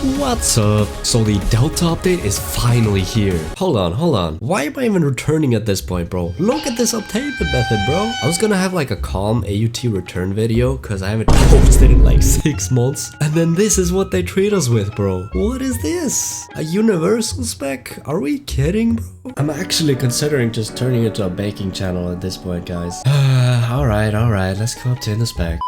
What's up? So the Delta update is finally here. Hold on. Why am I even returning at this point, bro? Look at this obtainment method, bro. I was gonna have like a calm AUT return video because I haven't posted in like 6 months. And then this is what they treat us with, bro. What is this? A universal spec? Are we kidding, bro? I'm actually considering just turning it to a baking channel at this point, guys. Alright. Let's go obtain the spec.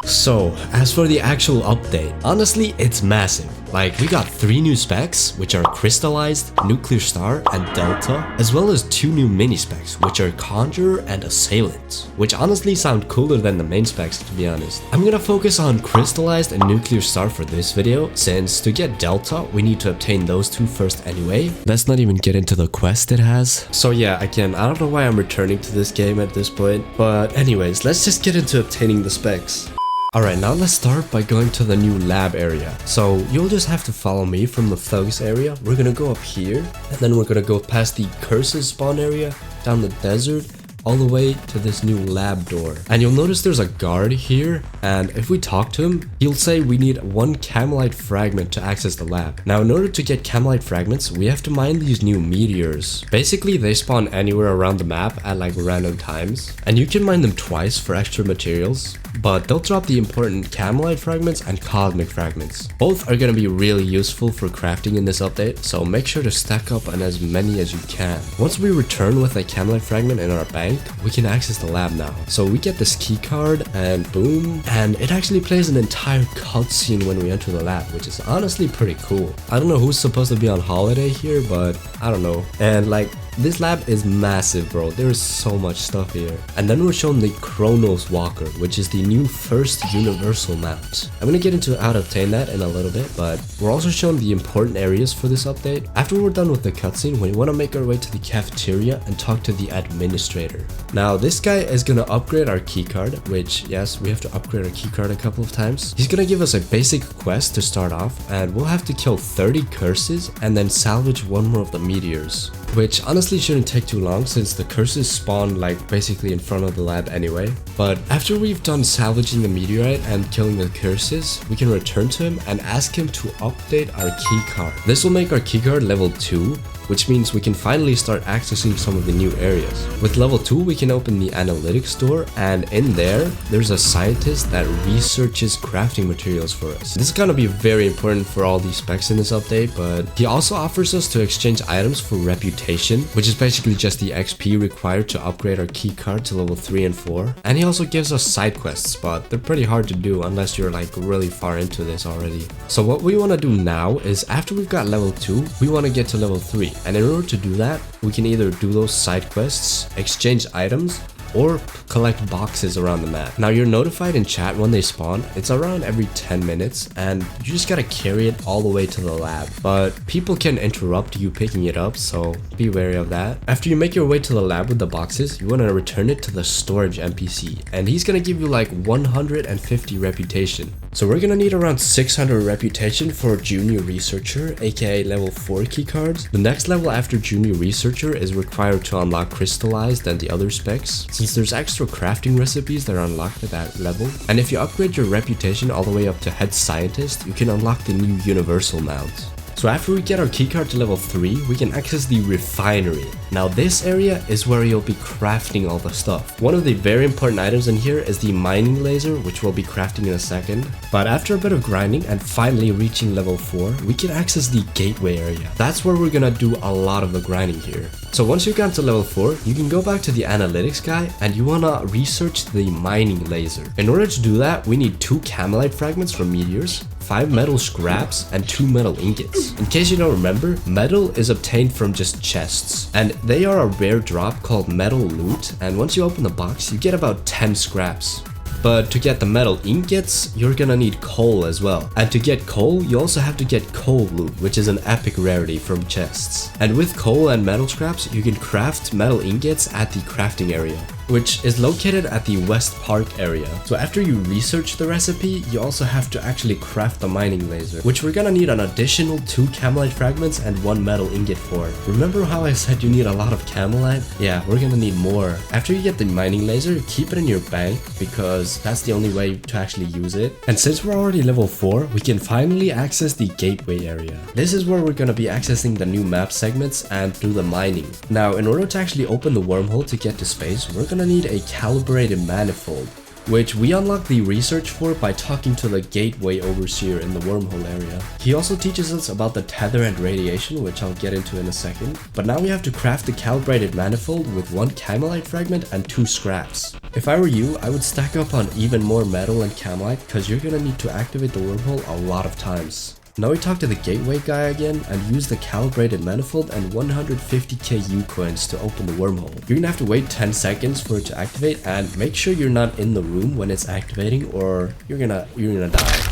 So, as for the actual update, honestly, it's massive. Like, we got 3 new specs, which are Crystallized, Nuclear Star, and Delta, as well as 2 new mini specs, which are Conjurer and Assailant, which honestly sound cooler than the main specs, to be honest. I'm gonna focus on Crystallized and Nuclear Star for this video, since to get Delta, we need to obtain those 2 first anyway. Let's not even get into the quest it has. So yeah, again, I don't know why I'm returning to this game at this point, but anyways, let's just get into obtaining the specs. Alright, now let's start by going to the new lab area. So you'll just have to follow me from the thugs area. We're gonna go up here, and then we're gonna go past the curses spawn area, down the desert, all the way to this new lab door. And you'll notice there's a guard here, and if we talk to him, he'll say we need 1 Camelite fragment to access the lab. Now, in order to get Camelite fragments, we have to mine these new meteors. Basically, they spawn anywhere around the map at like random times, and you can mine them twice for extra materials, but they'll drop the important Camelite fragments and cosmic fragments. Both are gonna be really useful for crafting in this update, so make sure to stack up on as many as you can. Once we return with a Camelite fragment in our bank, we can access the lab now. So we get this key card and boom, and it actually plays an entire cutscene when we enter the lab, which is honestly pretty cool. I don't know who's supposed to be on holiday here, but I don't know. And like, this lab is massive, bro. There is so much stuff here. And then we're shown the Chronos Walker, which is the new first universal mount. I'm gonna get into how to obtain that in a little bit, but we're also shown the important areas for this update. After we're done with the cutscene, we want to make our way to the cafeteria and talk to the administrator. Now, this guy is gonna upgrade our keycard, which, yes, we have to upgrade our keycard a couple of times. He's gonna give us a basic quest to start off, and we'll have to kill 30 curses and then salvage 1 more of the meteors, which honestly shouldn't take too long since the curses spawn like basically in front of the lab anyway. But after we've done salvaging the meteorite and killing the curses, we can return to him and ask him to update our keycard. This will make our keycard level 2, which means we can finally start accessing some of the new areas. With level 2, we can open the analytics door, and in there's a scientist that researches crafting materials for us. This is gonna be very important for all these specs in this update, but he also offers us to exchange items for reputation, which is basically just the XP required to upgrade our keycard to level 3 and 4. And he also gives us side quests, but they're pretty hard to do unless you're like really far into this already. So what we want to do now is, after we've got level 2, we want to get to level 3. And in order to do that, we can either do those side quests, exchange items, or collect boxes around the map. Now, you're notified in chat when they spawn. It's around every 10 minutes, and you just gotta carry it all the way to the lab. But people can interrupt you picking it up, so be wary of that. After you make your way to the lab with the boxes, you wanna return it to the storage NPC, and he's gonna give you like 150 reputation. So we're gonna need around 600 reputation for Junior Researcher, aka level 4 keycards. The next level after Junior Researcher is required to unlock Crystallized and the other specs, since there's extra crafting recipes that are unlocked at that level. And if you upgrade your reputation all the way up to Head Scientist, you can unlock the new Universal mount. So after we get our keycard to level 3, we can access the refinery. Now this area is where you'll be crafting all the stuff. One of the very important items in here is the mining laser, which we'll be crafting in a second. But after a bit of grinding and finally reaching level 4, we can access the gateway area. That's where we're gonna do a lot of the grinding here. So once you've gotten to level 4, you can go back to the analytics guy and you wanna research the mining laser. In order to do that, we need 2 Camelite fragments from meteors, 5 metal scraps, and 2 metal ingots. In case you don't remember, metal is obtained from just chests, and they are a rare drop called metal loot, and once you open the box, you get about 10 scraps. But to get the metal ingots, you're gonna need coal as well. And to get coal, you also have to get coal loot, which is an epic rarity from chests. And with coal and metal scraps, you can craft metal ingots at the crafting area. which is located at the West Park area. So after you research the recipe, you also have to actually craft the mining laser, which we're gonna need an additional 2 camelite fragments and 1 metal ingot for. Remember how I said you need a lot of camelite? Yeah, we're gonna need more. After you get the mining laser, keep it in your bank because that's the only way to actually use it. And since we're already level 4, we can finally access the gateway area. This is where we're gonna be accessing the new map segments and do the mining. Now, in order to actually open the wormhole to get to space, we're gonna need a calibrated manifold, which we unlock the research for by talking to the gateway overseer in the wormhole area. He also teaches us about the tether and radiation, which I'll get into in a second. But now we have to craft the calibrated manifold with 1 camelite fragment and 2 scraps. If I were you, I would stack up on even more metal and camelite because you're gonna need to activate the wormhole a lot of times. Now we talk to the gateway guy again and use the calibrated manifold and 150k U coins to open the wormhole. You're gonna have to wait 10 seconds for it to activate and make sure you're not in the room when it's activating or you're gonna die.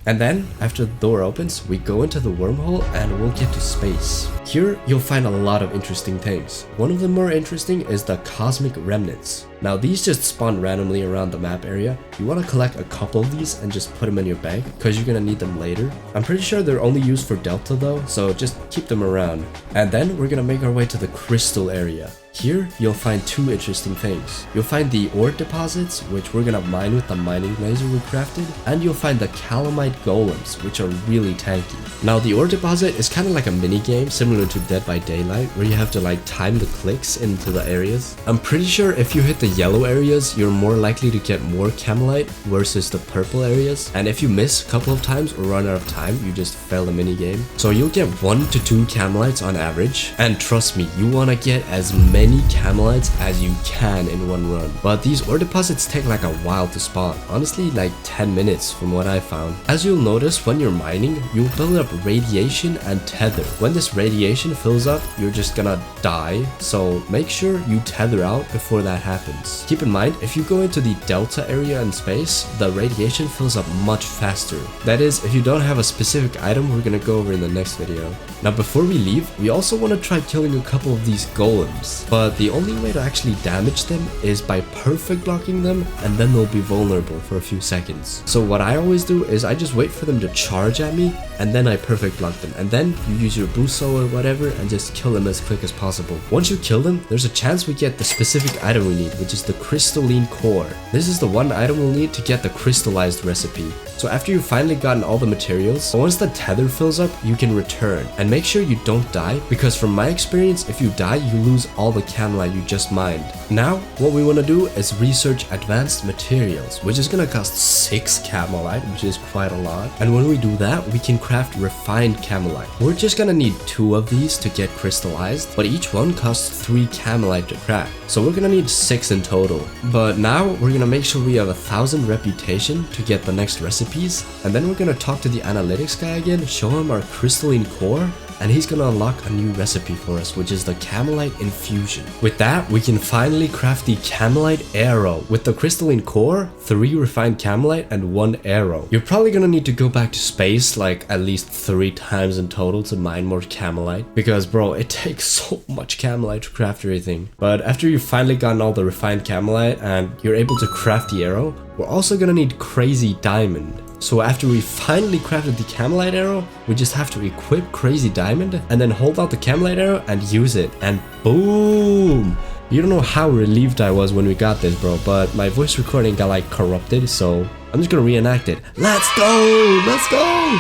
And then, after the door opens, we go into the wormhole and we'll get to space. Here, you'll find a lot of interesting things. One of the more interesting is the cosmic remnants. Now these just spawn randomly around the map area. You want to collect a couple of these and just put them in your bank because you're gonna need them later. I'm pretty sure they're only used for Delta though, so just keep them around. And then we're gonna make our way to the crystal area. Here, you'll find 2 interesting things. You'll find the ore deposits, which we're gonna mine with the mining laser we crafted, and you'll find the calamite golems, which are really tanky. Now, the ore deposit is kind of like a mini game similar to Dead by Daylight, where you have to like time the clicks into the areas. I'm pretty sure if you hit the yellow areas, you're more likely to get more camelite versus the purple areas. And if you miss a couple of times or run out of time, you just fail the mini game. So you'll get 1 to 2 camelites on average. And trust me, you want to get as many camelites as you can in 1 run. But these ore deposits take like a while to spawn. Honestly, like 10 minutes from what I found. As you'll notice when you're mining, you'll build up radiation and tether. When this radiation fills up, you're just gonna die. So make sure you tether out before that happens. Keep in mind, if you go into the delta area in space, the radiation fills up much faster. That is, if you don't have a specific item we're gonna go over in the next video. Now before we leave, we also want to try killing a couple of these golems. But the only way to actually damage them is by perfect blocking them, and then they'll be vulnerable for a few seconds. So what I always do is I just wait for them to charge at me, and then I perfect block them. And then you use your buso or whatever and just kill them as quick as possible. Once you kill them, there's a chance we get the specific item we need, which is the crystalline core. This is the one item we'll need to get the crystallized recipe. So after you've finally gotten all the materials, once the tether fills up, you can return. And make sure you don't die, because from my experience, if you die, you lose all the camelite you just mined. Now, what we want to do is research advanced materials, which is going to cost 6 camelite, which is quite a lot. And when we do that, we can craft refined camelite. We're just going to need 2 of these to get crystallized, but each one costs 3 camelite to craft. So we're going to need 6 in total. But now, we're going to make sure we have 1,000 reputation to get the next recipes. And then we're going to talk to the analytics guy again, show him our crystalline core, and he's gonna unlock a new recipe for us, which is the camelite infusion. With that, we can finally craft the camelite arrow. With the crystalline core, 3 refined camelite, and 1 arrow. You're probably gonna need to go back to space like at least 3 times in total to mine more camelite, because bro, it takes so much camelite to craft everything. But after you've finally gotten all the refined camelite and you're able to craft the arrow, we're also gonna need crazy diamond. So after we finally crafted the camelite arrow, we just have to equip crazy diamond and then hold out the camelite arrow and use it, and boom! You don't know how relieved I was when we got this, bro, but my voice recording got like corrupted, so I'm just gonna reenact it. Let's go! Let's go!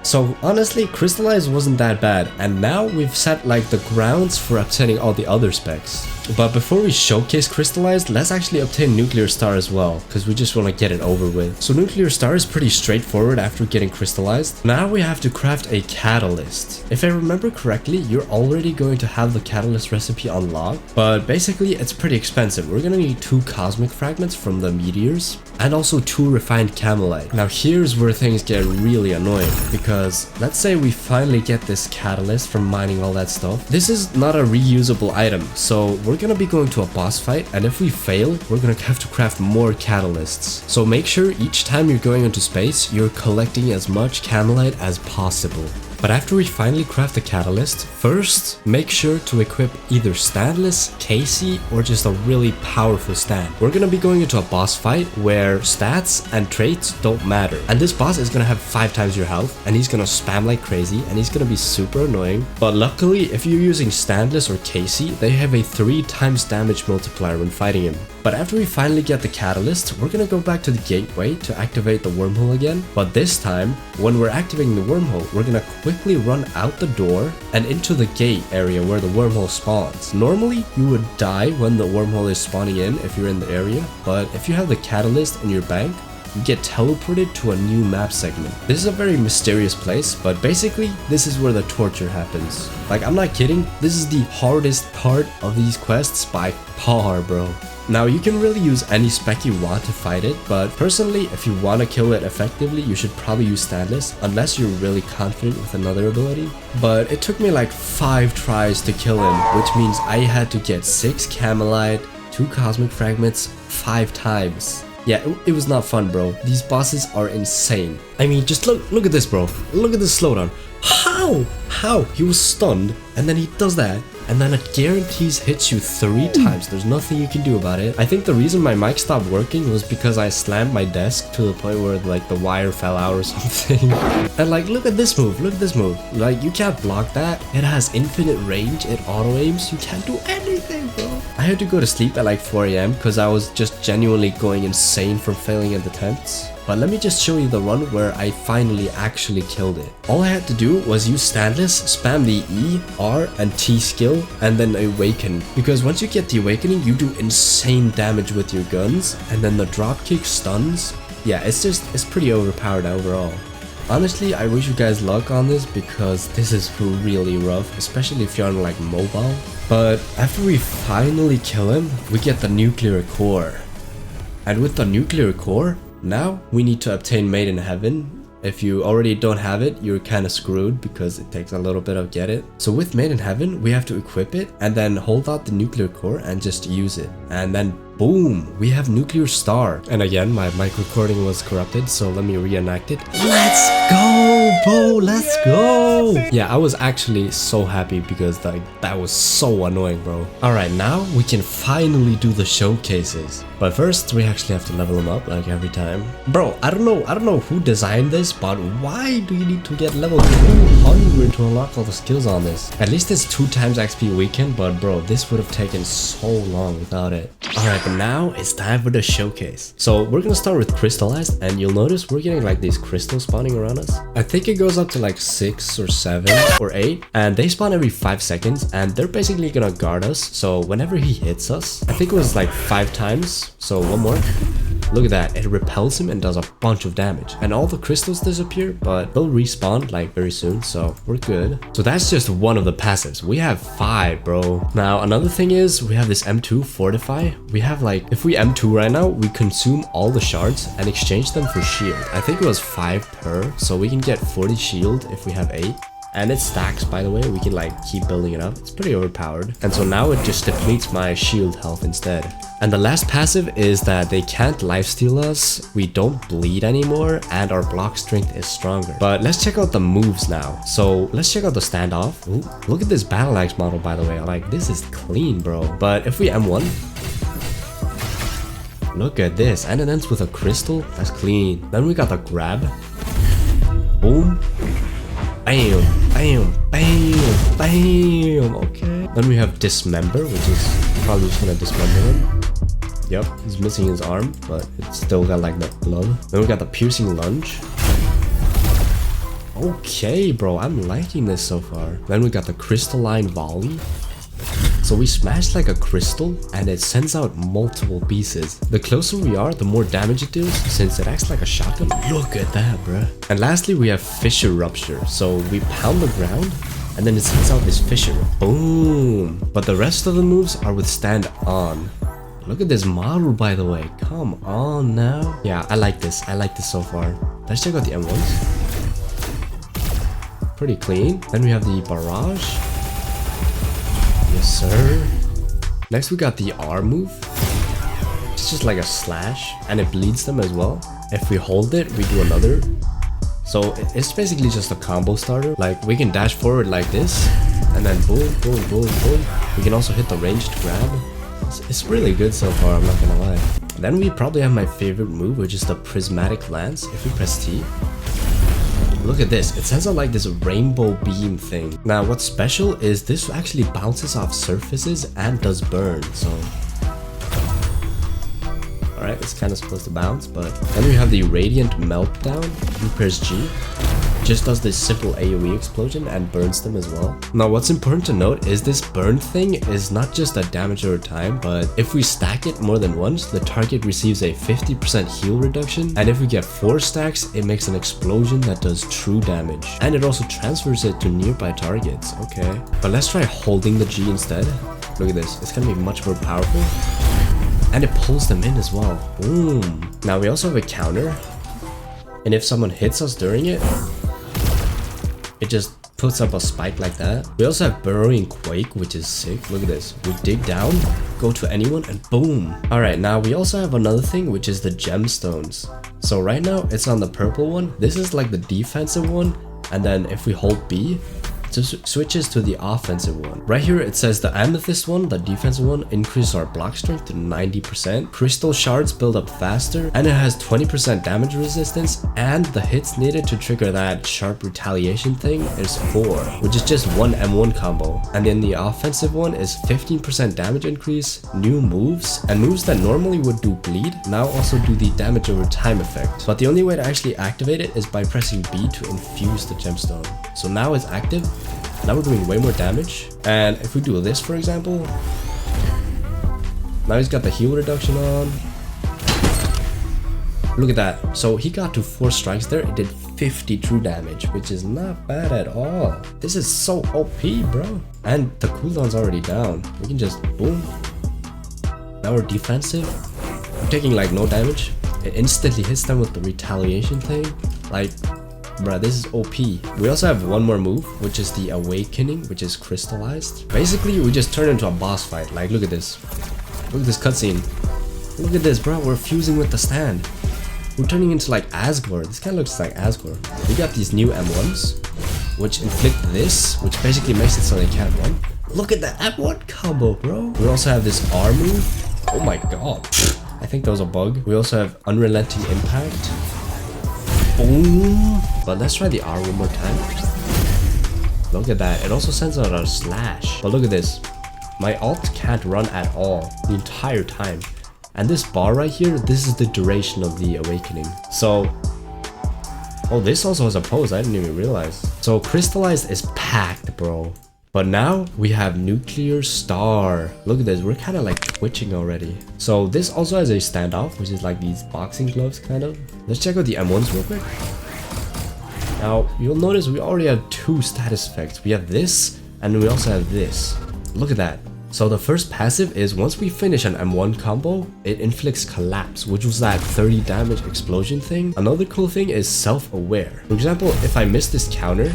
So honestly, Crystallized wasn't that bad, and now we've set like the grounds for obtaining all the other specs. But before we showcase Crystallized, let's actually obtain Nuclear Star as well, because we just want to get it over with. So Nuclear Star is pretty straightforward after getting Crystallized. Now we have to craft a catalyst. If I remember correctly, you're already going to have the catalyst recipe unlocked, but basically it's pretty expensive. We're gonna need 2 cosmic fragments from the meteors, and also 2 refined camelite. Now here's where things get really annoying, because let's say we finally get this catalyst from mining all that stuff. This is not a reusable item, so we're gonna be going to a boss fight, and if we fail, we're gonna have to craft more catalysts. So make sure each time you're going into space, you're collecting as much camelite as possible. But after we finally craft the catalyst, first make sure to equip either standless, KC, or just a really powerful stand. We're gonna be going into a boss fight where stats and traits don't matter. And this boss is gonna have 5 times your health, and he's gonna spam like crazy, and he's gonna be super annoying. But luckily, if you're using standless or KC, they have a 3 times damage multiplier when fighting him. But after we finally get the catalyst, we're gonna go back to the gateway to activate the wormhole again. But this time, when we're activating the wormhole, we're gonna quickly run out the door and into the gate area where the wormhole spawns. Normally, you would die when the wormhole is spawning in if you're in the area, but if you have the catalyst in your bank, you get teleported to a new map segment. This is a very mysterious place, but basically, this is where the torture happens. Like, I'm not kidding, this is the hardest part of these quests by far, bro. Now, you can really use any spec you want to fight it, but personally, if you want to kill it effectively, you should probably use standless, unless you're really confident with another ability. But it took me like 5 tries to kill him, which means I had to get 6 Camelite, 2 Cosmic Fragments, 5 times. Yeah, it was not fun, bro. These bosses are insane. I mean, just look at this, bro. Look at this slowdown. How? He was stunned, and then he does that, and then it guarantees hits you 3 times. There's nothing you can do about it. I think the reason my mic stopped working was because I slammed my desk to the point where like the wire fell out or something. And like, look at this move, Like, you can't block that. It has infinite range, it auto aims, you can't do anything, bro. I had to go to sleep at like 4 AM because I was just genuinely going insane from failing at attempts. But let me just show you the run where I finally actually killed it. All I had to do was use standless, spam the E, R, and T skill, and then awaken. Because once you get the awakening, you do insane damage with your guns, and then the dropkick stuns. Yeah, it's pretty overpowered overall. Honestly, I wish you guys luck on this because this is really rough, especially if you're on like mobile. But after we finally kill him, we get the nuclear core. And with the nuclear core, now we need to obtain Made in Heaven. If you already don't have it, you're kind of screwed because it takes a little bit of get it. So with Made in Heaven, we have to equip it and then hold out the nuclear core and just use it. And then boom, we have Nuclear Star. And again, my mic recording was corrupted, so let me reenact it. Let's go, bro, let's go. Yeah, I was actually so happy because like that was so annoying, bro. Alright, now we can finally do the showcases. But first, we actually have to level them up like every time. Bro, I don't know who designed this, but why do you need to get level 200 to unlock all the skills on this? At least it's 2 times XP weekend, but bro, this would have taken so long without it. Alright, but now it's time for the showcase. So we're gonna start with Crystallized, and you'll notice we're getting like these crystals spawning around us. I think it goes up to like 6 or 7 or 8, and they spawn every 5 seconds, and they're basically gonna guard us. So whenever he hits us, I think it was like 5 times. So one more. Look at that, it repels him and does a bunch of damage. And all the crystals disappear, but they'll respawn like very soon, so we're good. So that's just one of the passives. We have 5, bro. Now, another thing is we have this M2 Fortify. We have like, if we M2 right now, we consume all the shards and exchange them for shield. I think it was 5 per, so we can get 40 shield if we have 8. And it stacks, by the way, we can like keep building it up. It's pretty overpowered. And so now it just depletes my shield health instead. And the last passive is that they can't lifesteal us, we don't bleed anymore, and our block strength is stronger. But let's check out the moves now. So let's check out the standoff. Ooh, look at this battle axe model, by the way. Like, this is clean, bro. But if we M1, look at this, and it ends with a crystal. That's clean. Then we got the grab. Boom. Bam, bam, bam, bam. Okay. Then we have dismember, which is probably just gonna dismember him. Yep, he's missing his arm, but it's still got like the blood. Then we got the piercing lunge. Okay, bro, I'm liking this so far. Then we got the crystalline volley. So we smash like a crystal and it sends out multiple pieces. The closer we are, the more damage it deals since it acts like a shotgun. Look at that, bruh. And lastly, we have fissure rupture. So we pound the ground and then it sends out this fissure. Boom. But the rest of the moves are with stand on. Look at this model, by the way. Come on now. Yeah, I like this. I like this so far. Let's check out the M1s. Pretty clean. Then we have the barrage. Yes, sir. Next, we got the R move. It's just like a slash, and it bleeds them as well. If we hold it, we do another. So it's basically just a combo starter. Like we can dash forward like this, and then boom, boom, boom, boom. We can also hit the ranged grab. It's really good so far, I'm not gonna lie. Then we probably have my favorite move, which is the prismatic lance. If we press T, look at this. It sends out like this rainbow beam thing. Now what's special is this actually bounces off surfaces and does burn. So alright, it's kind of supposed to bounce, but then we have the Radiant Meltdown. If we press G, just does this simple AoE explosion and burns them as well. Now what's important to note is this burn thing is not just a damage over time, but if we stack it more than once, the target receives a 50% heal reduction, and if we get 4 stacks, it makes an explosion that does true damage, and it also transfers it to nearby targets. Okay, but let's try holding the G instead. Look at this, it's gonna be much more powerful, and it pulls them in as well. Boom. Now we also have a counter, and if someone hits us during it, it just puts up a spike like that. We also have Burrowing Quake, which is sick. Look at this. We dig down, go to anyone, and boom. Alright, now we also have another thing, which is the gemstones. So right now, it's on the purple one. This is like the defensive one. And then if we hold B, it switches to the offensive one. Right here, it says the amethyst one, the defensive one, increases our block strength to 90%. Crystal shards build up faster, and it has 20% damage resistance, and the hits needed to trigger that sharp retaliation thing is 4, which is just one M1 combo. And then the offensive one is 15% damage increase, new moves, and moves that normally would do bleed now also do the damage over time effect. But the only way to actually activate it is by pressing B to infuse the gemstone. So now it's active. Now we're doing way more damage. And if we do this, for example, now he's got the heal reduction on. Look at that. So he got to 4 strikes there. It did 50 true damage, which is not bad at all. This is so OP, bro. And the cooldown's already down. We can just boom. Now we're defensive. We're taking like no damage. It instantly hits them with the retaliation thing. Like, bruh, this is OP. We also have one more move, which is the Awakening, which is Crystallized. Basically, we just turn into a boss fight. Like, look at this. Look at this cutscene. Look at this, bro. We're fusing with the stand. We're turning into like Asgore. This kind of looks like Asgore. We got these new M1s, which inflict this, which basically makes it so they can't run. Look at the M1 combo, bro. We also have this R move. Oh my god. I think that was a bug. We also have Unrelenting Impact. Boom. But let's try the R one more time. Look at that. It also sends out a slash. But look at this. My ult can't run at all the entire time. And this bar right here, this is the duration of the Awakening. So, oh, this also has a pose. I didn't even realize. So Crystallized is packed, bro. But now we have Nuclear Star. Look at this. We're kind of like twitching already. So this also has a standoff, which is like these boxing gloves kind of. Let's check out the M1s real quick. Now, you'll notice we already have 2 status effects. We have this, and we also have this. Look at that. So the first passive is once we finish an M1 combo, it inflicts Collapse, which was that 30 damage explosion thing. Another cool thing is Self-Aware. For example, if I miss this counter,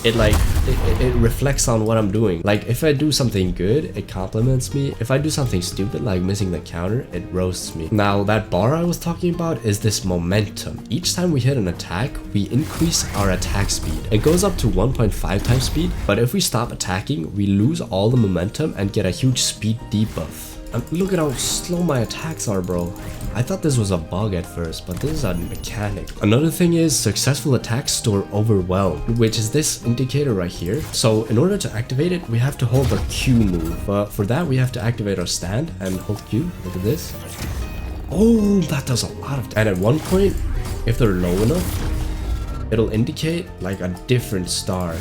it reflects on what I'm doing. Like if I do something good, it compliments me. If I do something stupid like missing the counter, it roasts me. Now that bar I was talking about is this momentum. Each time we hit an attack, we increase our attack speed. It goes up to 1.5 times speed, but if we stop attacking, we lose all the momentum and get a huge speed debuff. And look at how slow my attacks are, bro. I thought this was a bug at first, but this is a mechanic. Another thing is successful attacks store Overwhelm, which is this indicator right here. So in order to activate it, we have to hold the Q move. But for that, we have to activate our stand and hold Q. Look at this. Oh, that does a lot of. And at one point, if they're low enough, it'll indicate like a different star.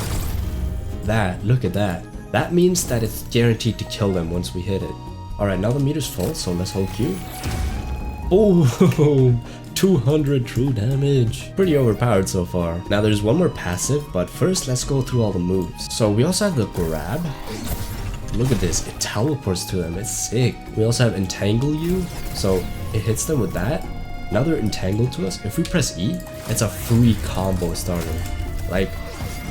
That, look at that. That means that it's guaranteed to kill them once we hit it. Alright, now the meter's full, so let's hold Q. Oh, 200 true damage. Pretty overpowered so far. Now there's one more passive, but first let's go through all the moves. So we also have the grab. Look at this, it teleports to them, it's sick. We also have Entangle You, so it hits them with that. Now they're entangled to us. If we press E, it's a free combo starter. Like,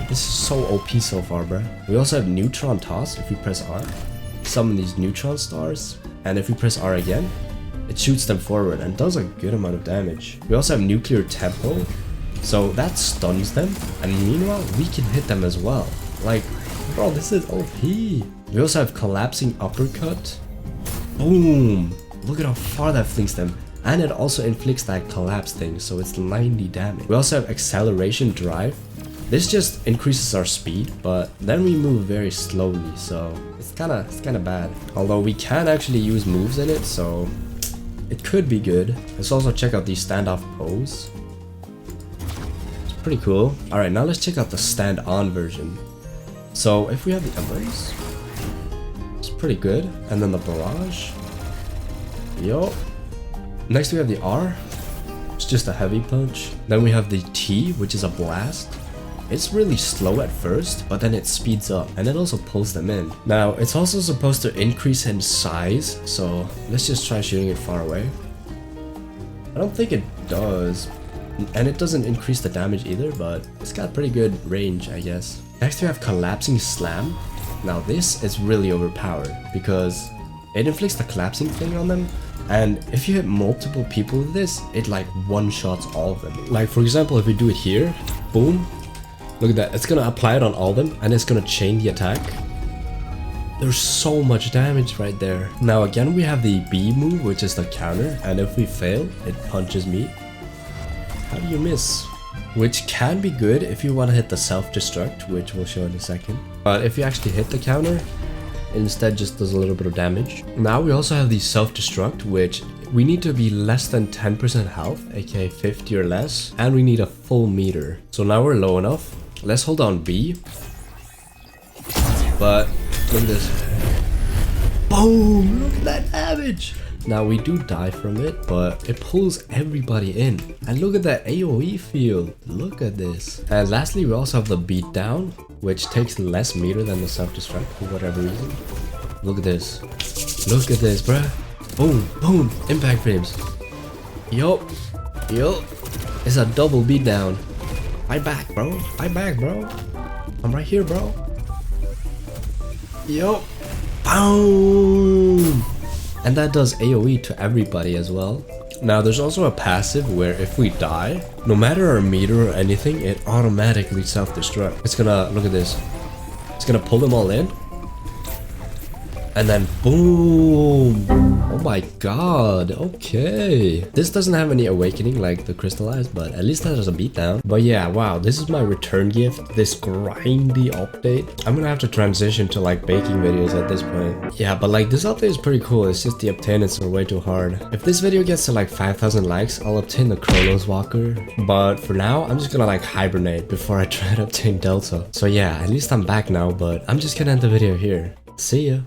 this is so OP so far, bruh. We also have Neutron Toss. If we press R, summon these neutron stars, and if we press R again, it shoots them forward and does a good amount of damage. We also have Nuclear Tempo, So that stuns them, and meanwhile we can hit them as well. Like, bro, this is OP. We also have collapsing uppercut. Boom! Look at how far that flings them. And it also inflicts that collapse thing, so it's 90 damage. We also have acceleration drive. This just increases our speed, but then we move very slowly, so it's kinda bad. Although we can actually use moves in it, so it could be good. Let's also check out the standoff pose. It's pretty cool. Alright, now let's check out the stand-on version. So if we have the embrace, it's pretty good. And then the barrage. Yo. Next we have the R. It's just a heavy punch. Then we have the T, which is a blast. It's really slow at first, but then it speeds up and it also pulls them in. Now, it's also supposed to increase in size, so let's just try shooting it far away. I don't think it does. And it doesn't increase the damage either, but it's got pretty good range, I guess. Next we have collapsing slam. Now this is really overpowered because it inflicts the collapsing thing on them. And if you hit multiple people with this, it like one-shots all of them. Like for example, if we do it here, boom. Look at that, it's gonna apply it on all of them and it's gonna chain the attack. There's so much damage right there. Now again, we have the B move, which is the counter. And if we fail, it punches me. How do you miss? Which can be good if you want to hit the self-destruct, which we'll show in a second. But if you actually hit the counter, it instead just does a little bit of damage. Now we also have the self-destruct, which we need to be less than 10% health, aka 50 or less, and we need a full meter. So now we're low enough. Let's hold down B. But look at this. Boom! Look at that damage! Now we do die from it, but it pulls everybody in. And look at that AoE field. Look at this. And lastly, we also have the beatdown, which takes less meter than the self-destruct for whatever reason. Look at this. Look at this, bruh. Boom, boom. Impact frames. Yo. It's a double beatdown. Fight back, bro. Fight back, bro. I'm right here, bro. Yo. Boom. And that does AoE to everybody as well. Now there's also a passive where if we die, no matter our meter or anything, it automatically self-destruct. It's gonna, look at this. It's gonna pull them all in. And then boom. Oh my god, okay. This doesn't have any awakening like the Crystallized, but at least that has a beatdown. But yeah, wow, this is my return gift, this grindy update. I'm gonna have to transition to like baking videos at this point. Yeah, but like this update is pretty cool, it's just the obtainments are way too hard. If this video gets to like 5,000 likes, I'll obtain the Chronos Walker. But for now, I'm just gonna like hibernate before I try to obtain Delta. So yeah, at least I'm back now, but I'm just gonna end the video here. See ya.